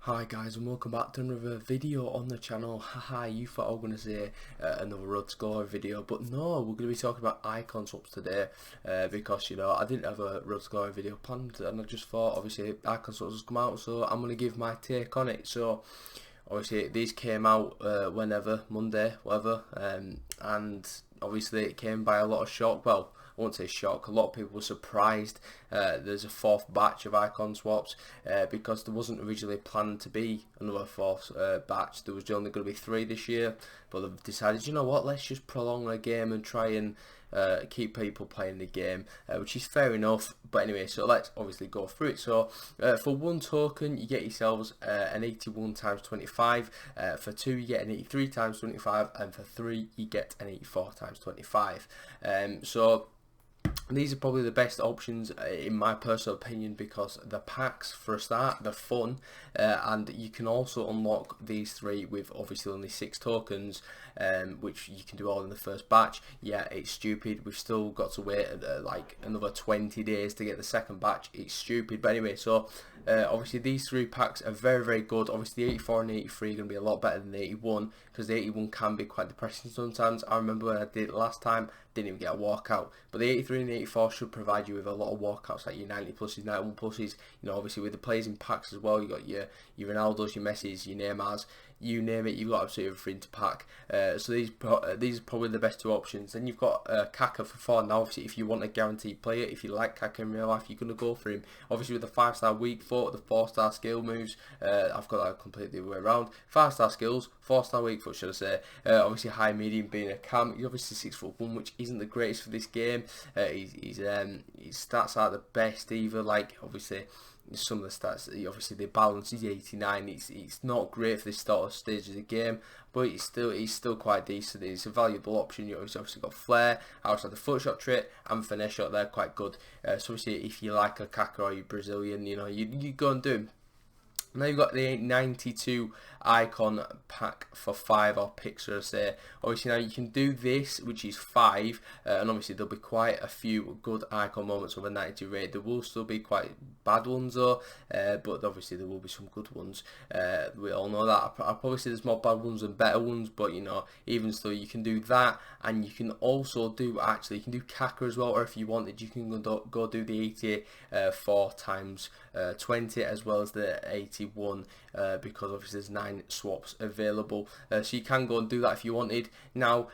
Hi guys, and welcome back to another video on the channel. Haha, you thought I was going to say another road score video, but no, we're going to be talking about icon swaps today because, you know, I didn't have a road scoring video planned, and I just thought, obviously, icon swaps has come out, so I'm going to give my take on it. So obviously these came out whenever, Monday, whatever, and obviously it came by a lot of shock. Well, I won't say shock, a lot of people were surprised there's a fourth batch of icon swaps because there wasn't originally planned to be another fourth batch. There was only going to be 3 this year, but they've decided, you know what, let's just prolong the game and try and keep people playing the game, which is fair enough. But anyway, so let's obviously go through it. So for 1 token you get yourselves an 81 times 25, for 2 you get an 83 times 25, and for 3 you get an 84 times 25. So these are probably the best options in my personal opinion, because the packs, for a start, they're fun, and you can also unlock these 3 with obviously only 6 tokens, which you can do all in the first batch. Yeah, it's stupid, we've still got to wait like another 20 days to get the second batch. It's stupid, but anyway, so obviously these 3 packs are very good. Obviously the 84 and 83 are going to be a lot better than the 81, because the 81 can be quite depressing sometimes. I remember when I did it last time, didn't even get a walkout, but the 83 and 84 should provide you with a lot of walkouts, like your 90 pluses, 91 pluses. You know, obviously with the players in packs as well, you got your Ronaldos, your Messis, your Neymars, you name it, you've got absolutely everything to pack. So these are probably the best 2 options. Then you've got Kaka for 4. Now obviously if you want a guaranteed player, if you like Kaka in real life, you're going to go for him. Obviously with the 5-star weak foot, the 4-star skill moves, I've got that completely the other way around. 5-star skills, 4-star weak foot, should I say. Obviously high medium being a cam. He's obviously 6'1", which isn't the greatest for this game. His stats aren't the best either. Like obviously some of the stats, obviously the balance is 89. It's not great for this sort of stage of the game, but he's still quite decent. He's a valuable option. He's obviously got flair, outside the foot shot trait, and finesse shot. They're quite good. So obviously if you like a Kaka or you Brazilian, you know, you go and do him. Now you've got the 92 icon pack for 5, or pick, should I say. Obviously now you can do this, which is 5, and obviously there'll be quite a few good icon moments with a 92 rate. There will still be quite bad ones though, but obviously there will be some good ones. We all know that. I'll probably say there's more bad ones than better ones, but you know, even still you can do that, and you can also do, actually you can do Kaka as well, or if you wanted you can go do the 84 times 20 as well as the 81, because obviously there's 9 swaps available, so you can go and do that if you wanted. Now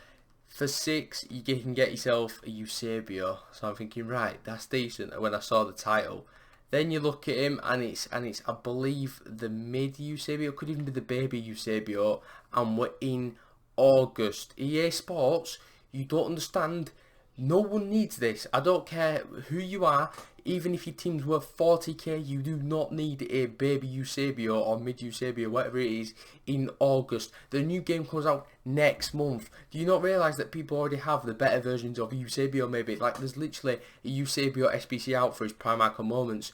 for 6 you can get yourself a Eusebio, so I'm thinking, right, that's decent when I saw the title. Then you look at him and it's I believe the mid Eusebio, could even be the baby Eusebio, and we're in August. EA Sports, you don't understand. No one needs this. I don't care who you are. Even if your team's worth 40k, you do not need a baby Eusebio or mid Eusebio, whatever it is, in August. The new game comes out next month. Do you not realise that people already have the better versions of Eusebio? Maybe like there's literally a Eusebio SBC out for his prime icon moments.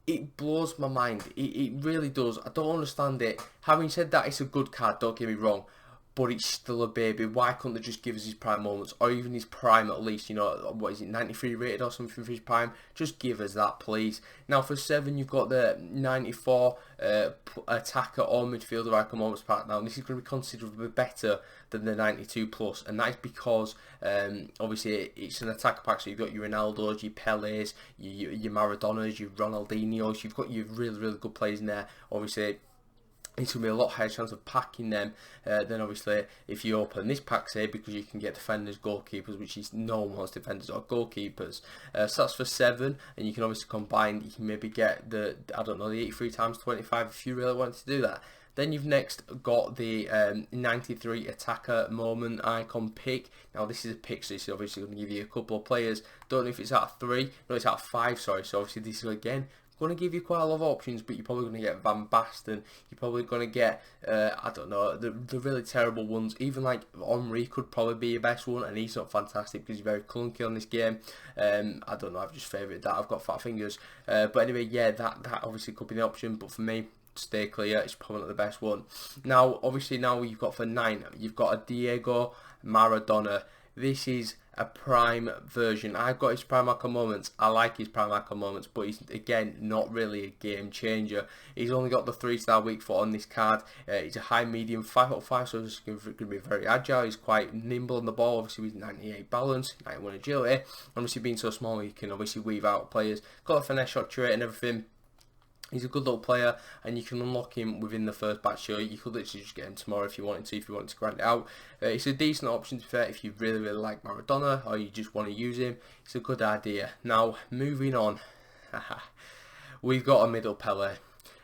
It blows my mind. It really does. I don't understand it. Having said that, it's a good card, don't get me wrong, but it's still a baby. Why couldn't they just give us his prime moments, or even his prime at least? You know, what is it, 93 rated or something for his prime? Just give us that, please. Now for 7 you've got the 94 attacker or midfielder icon moments pack. Now this is going to be considerably better than the 92 plus, and that is because obviously it's an attacker pack, so you've got your Ronaldos, your Pelés, your Maradonas, your Ronaldinhos. You've got your really good players in there. Obviously it's going to be a lot higher chance of packing them than obviously if you open this pack, say, because you can get defenders, goalkeepers, which is no one wants defenders or goalkeepers. So that's for 7, and you can obviously combine. You can maybe get the, I don't know, the 83 times 25 if you really want to do that. Then you've next got the 93 attacker moment icon pick. Now this is a pick, so it's obviously going to give you a couple of players. Don't know if it's out of 3, no, it's out of 5, sorry. So obviously this is again going to give you quite a lot of options, but you're probably going to get Van Basten. You're probably going to get I don't know, the really terrible ones. Even like Henry could probably be your best one, and he's not fantastic because he's very clunky on this game. I don't know, I've just favoured that. I've got fat fingers, but anyway, yeah, that obviously could be an option, but for me, stay clear, it's probably not the best one. Now obviously now you've got for 9, you've got a Diego Maradona. this is a prime version. I've got his prime icon moments. I like his prime icon moments, but he's again not really a game changer. He's only got the 3-star weak foot on this card. He's a high medium 5'5", so he's going to be very agile. He's quite nimble on the ball, obviously with 98 balance, 91 agility. Obviously being so small, he can obviously weave out players. Got a finesse shot rate and everything. He's a good little player, and you can unlock him within the first batch. So you could literally just get him tomorrow if you wanted to grind it out. It's a decent option to be fair if you really like Maradona, or you just want to use him. It's a good idea. Now, moving on. We've got a middle Pele.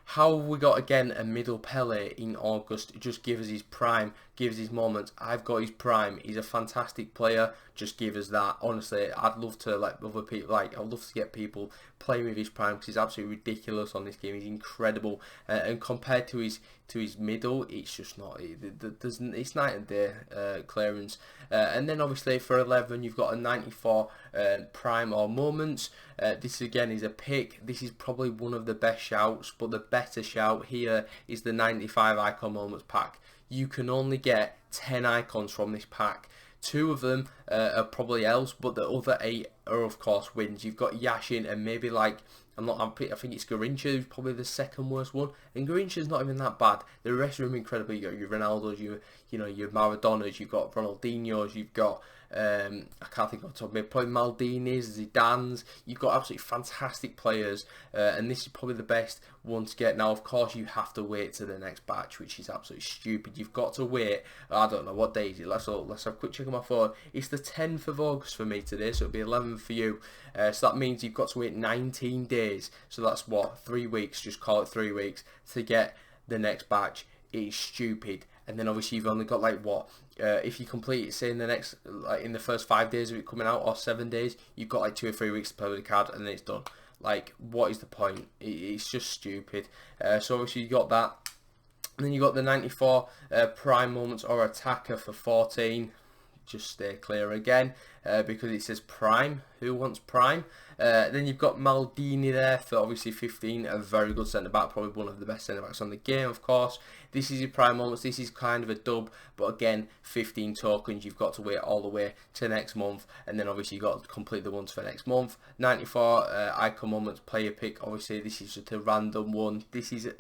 How have we got again a middle Pele in August? Just give us his prime, give us his moments. I've got his prime. He's a fantastic player. Just give us that. Honestly, I'd love to let other people, I'd love to get people playing with his prime because he's absolutely ridiculous on this game. He's incredible, and compared to his middle, it's just not. It's night and day clearance. And then obviously for 11, you've got a 94 prime or moments. This again is a pick. This is probably one of the best shouts, but the better shout here is the 95 icon moments pack. You can only get 10 icons from this pack. 2 of them are probably else, but the other 8 are of course wins. You've got Yashin and maybe like I think it's Garrincha who's probably the second worst one, and Garrincha's not even that bad. The rest of them incredible. You got your Ronaldos, your Maradonas, you've got Ronaldinhos, you've got I can't think of the top, maybe probably Maldini's, Zidane's. You've got absolutely fantastic players, and this is probably the best one to get. Now, of course, you have to wait to the next batch, which is absolutely stupid. You've got to wait. I don't know what day is it. Let's have a quick check on my phone. It's the 10th of August for me today, so it'll be 11th for you. So that means you've got to wait 19 days. So that's what, 3 weeks? Just call it 3 weeks to get the next batch. It's stupid. And then obviously you've only got like what? If you complete it, say in the first 5 days of it coming out, or 7 days, you've got like 2 or 3 weeks to play with the card, and then it's done. Like, what is the point? It's just stupid. So obviously you got that, and then you got the 94 prime moments or attacker for 14. Just stay clear again, because it says prime. Who wants prime? Then you've got Maldini there for obviously 15, a very good centre back, probably one of the best centre backs on the game, of course. This is your prime moments. This is kind of a dub, but again, 15 tokens. You've got to wait all the way to next month, and then obviously you've got to complete the ones for next month. 94 icon moments player pick. Obviously, this is just a random one. This is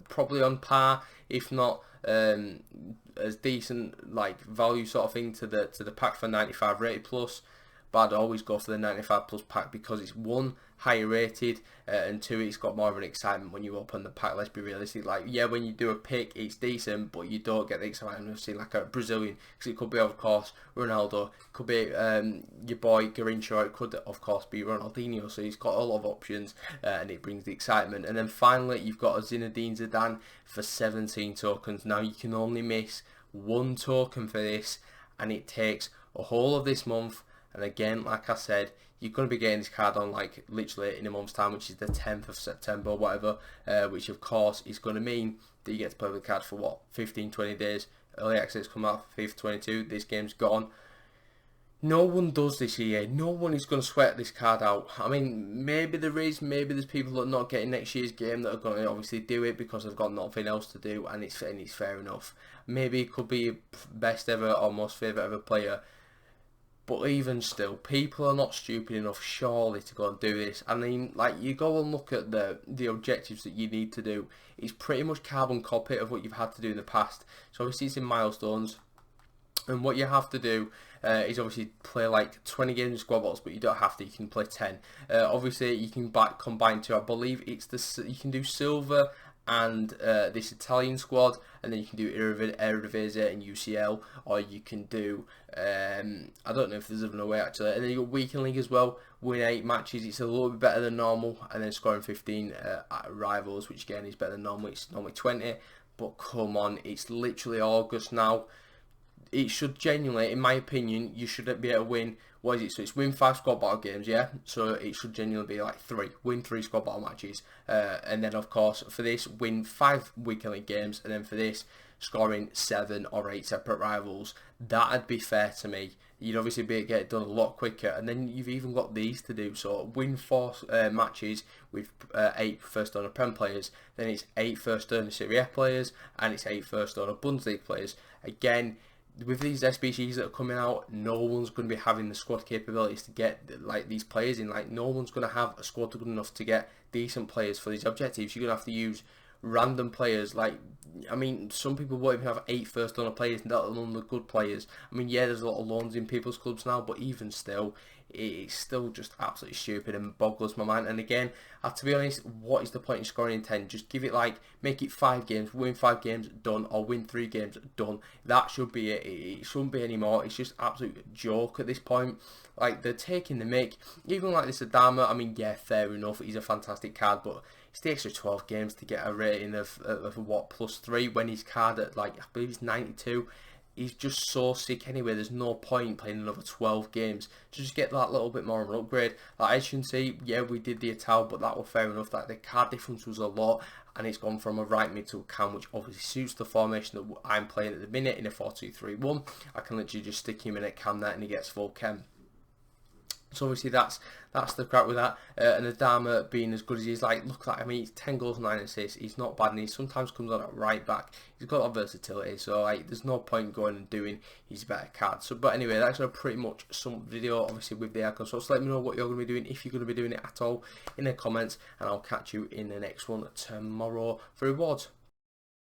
probably on par, if not as decent like value sort of thing to the pack for 95 rated plus. But I'd always go for the 95 plus pack because it's 1, higher rated, and 2, it's got more of an excitement when you open the pack. Let's be realistic. Like, yeah, when you do a pick, it's decent, but you don't get the excitement of seeing like a Brazilian, because it could be, of course, Ronaldo, it could be your boy Garrincha, or it could, of course, be Ronaldinho. So he's got a lot of options, and it brings the excitement. And then finally, you've got a Zinedine Zidane for 17 tokens. Now, you can only miss 1 token for this, and it takes a whole of this month. And again, like I said, you're going to be getting this card on like literally in a month's time, which is the 10th of September or whatever, which of course is going to mean that you get to play with the card for what, 15-20 days. Early access come out for FIFA 22, this game's gone. No one does this here. No one is going to sweat this card out. I mean, maybe there's people that are not getting next year's game that are going to obviously do it because they've got nothing else to do, and it's fair enough. Maybe it could be your best ever or most favourite ever player. But even still, people are not stupid enough, surely, to go and do this. I mean, like, you go and look at the objectives that you need to do. It's pretty much carbon copy of what you've had to do in the past. So obviously it's in milestones. And what you have to do is obviously play like 20 games of squad battles, but you don't have to. You can play 10. Obviously, you can combine 2. I believe it's you can do silver and this Italian squad, and then you can do Eredivisie and UCL, or you can do I don't know if there's another way actually. And then you got Weekend League as well. Win 8 matches, it's a little bit better than normal, and then scoring 15 rivals, which again is better than normal. It's normally 20, but come on, it's literally August now. It should genuinely, in my opinion, you should be able to win. What is it? So it's win 5 squad battle games, yeah? So it should genuinely be like 3. Win 3 squad battle matches. And then, of course, for this, win 5 weekend league games. And then for this, scoring 7 or 8 separate rivals. That'd be fair to me. You'd obviously get it done a lot quicker. And then you've even got these to do. So win 4 matches with 8 first owner Prem players. Then it's 8 first owner Serie A players. And it's 8 first owner Bundesliga players. Again, with these SBCs that are coming out, no one's going to be having the squad capabilities to get like these players in. Like, no one's going to have a squad good enough to get decent players for these objectives. You're going to have to use random players. Like, I mean, some people won't even have 8 first owner players, let alone the good players. I mean, yeah, there's a lot of loans in people's clubs now, but even still, it's still just absolutely stupid and boggles my mind. And again, to be honest, what is the point in scoring in 10? Just give it, like, make it 5 games, win 5 games, done, or win 3 games, done. That should be it. It shouldn't be any more. It's just absolute joke at this point. Like, they're taking the mick. Even like this Adama, I mean, yeah, fair enough, he's a fantastic card, but it's the extra 12 games to get a rating of what, +3, when his card at, like, I believe it's 92. He's just so sick anyway. There's no point playing another 12 games to just get that little bit more of an upgrade. Like, as you can see, yeah, we did the Atal, but that was fair enough. That the card difference was a lot, and it's gone from a right mid to a cam, which obviously suits the formation that I'm playing at the minute in a 4-2-3-1. I can literally just stick him in at cam there, and he gets full chem. So obviously that's the crap with that. And Adama being as good as he's, like, look, like, I mean, he's 10 goals, 9 assists. He's not bad, and he sometimes comes on at right back. He's got that versatility, so, like, there's no point going and doing his better card. So, but anyway, that's gonna pretty much sum up the video, obviously, with the icon. So let me know what you're gonna be doing, if you're gonna be doing it at all, in the comments, and I'll catch you in the next one tomorrow for rewards.